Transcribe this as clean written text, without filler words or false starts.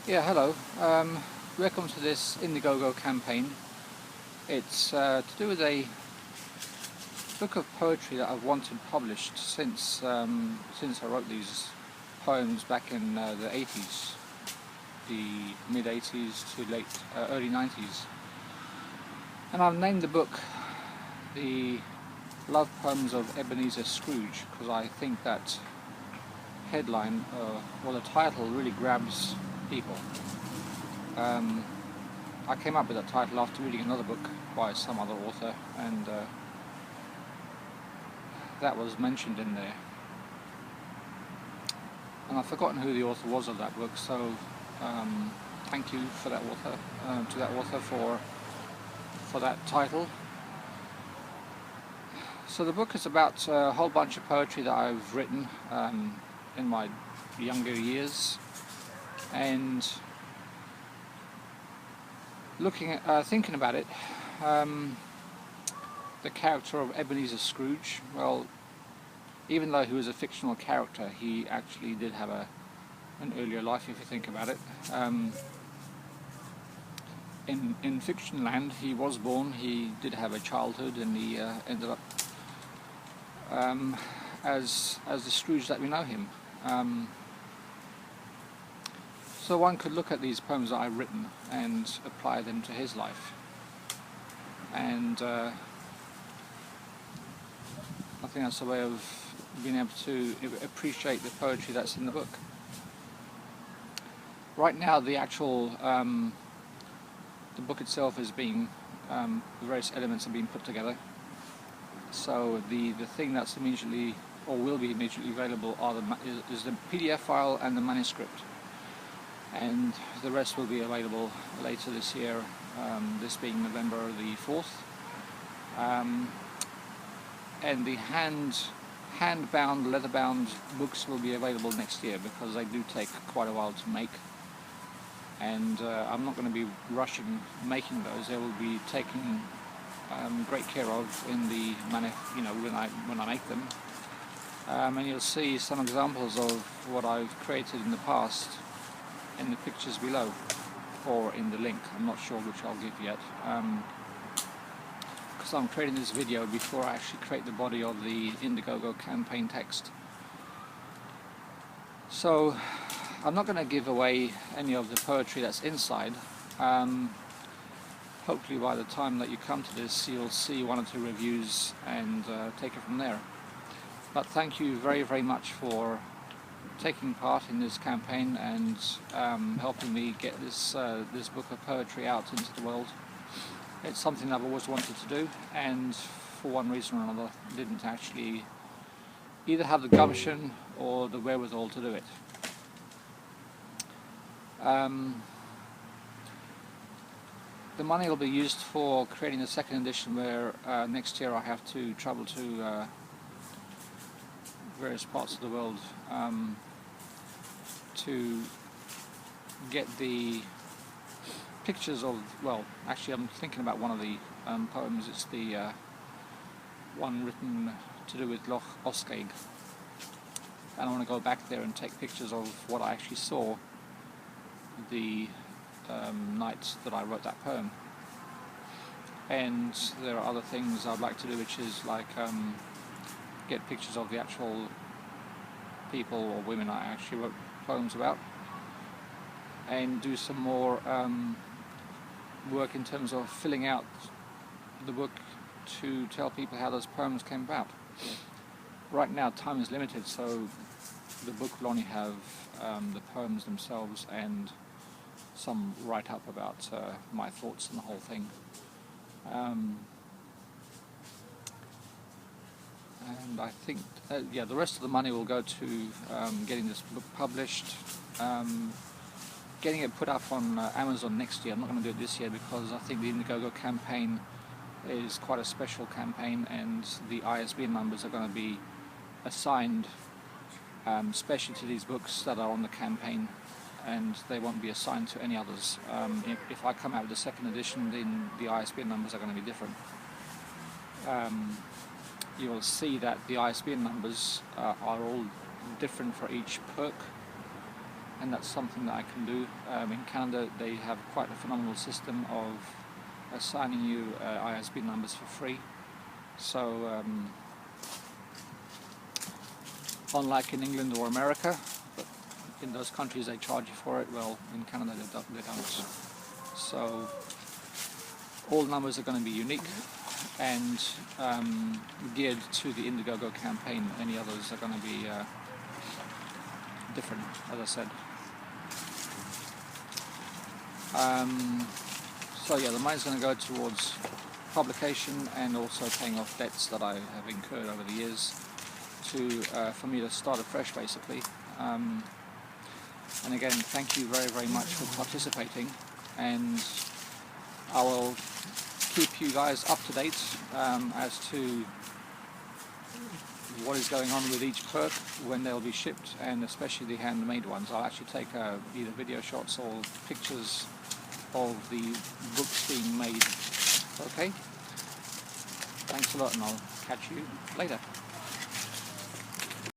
Yeah, hello. Welcome to this Indiegogo campaign. It's to do with a book of poetry that I've wanted published since I wrote these poems back in the 80s, the mid 80s to late early 90s. And I've named the book the Love Poems of Ebenezer Scrooge because I think that headline, or the title, really grabs people. I came up with that title after reading another book by some other author, and that was mentioned in there. And I've forgotten who the author was of that book, so thank you for that author, to that author for that title. So the book is about a whole bunch of poetry that I've written in my younger years, and thinking about it, the character of Ebenezer Scrooge, well, even though he was a fictional character, he actually did have an earlier life, if you think about it. In fiction land, he was born, he did have a childhood, and he ended up as the Scrooge that we know him. So one could look at these poems that I've written and apply them to his life. And I think that's a way of being able to appreciate the poetry that's in the book. Right now, the actual the book itself is being the various elements are being put together. So the thing that's immediately or will be immediately available are is the PDF file and the manuscript, and the rest will be available later this year. This being November the 4th. And the hand-bound, leather-bound books will be available next year because they do take quite a while to make, and I'm not going to be rushing making those. They will be taken great care of in the when I make them, and you'll see some examples of what I've created in the past in the pictures below, or in the link. I'm not sure which I'll give yet. Because I'm creating this video before I actually create the body of the Indiegogo campaign text. So I'm not going to give away any of the poetry that's inside. Hopefully by the time that you come to this, you'll see one or two reviews and take it from there. But thank you very, very much for taking part in this campaign and helping me get this book of poetry out into the world. It's something I've always wanted to do, and for one reason or another didn't actually either have the gumption or the wherewithal to do it. The money will be used for creating a second edition, where next year I have to travel to various parts of the world to get the pictures of, well, actually I'm thinking about one of the poems. It's the one written to do with Loch Oscaig, and I want to go back there and take pictures of what I actually saw the night that I wrote that poem. And there are other things I'd like to do, which is like get pictures of the actual people or women I actually wrote poems about, and do some more work in terms of filling out the book to tell people how those poems came about. Right now time is limited, so the book will only have the poems themselves and some write-up about my thoughts on the whole thing. And I think, the rest of the money will go to getting this book published, getting it put up on Amazon next year. I'm not going to do it this year because I think the Indiegogo campaign is quite a special campaign, and the ISBN numbers are going to be assigned specially to these books that are on the campaign, and they won't be assigned to any others. If I come out with the second edition, then the ISBN numbers are going to be different. You will see that the ISBN numbers are all different for each perk, and that's something that I can do. In Canada they have quite a phenomenal system of assigning you ISBN numbers for free. So unlike in England or America, but in those countries they charge you for it, well, in Canada they don't. So all numbers are going to be unique and geared to the Indiegogo campaign. Any others are going to be different, as I said. So yeah, the money's going to go towards publication and also paying off debts that I have incurred over the years for me to start afresh, basically. And again, thank you very, very much for participating, and I will keep you guys up to date as to what is going on with each perk, when they'll be shipped, and especially the handmade ones. I'll actually take either video shots or pictures of the books being made. Okay? Thanks a lot, and I'll catch you later.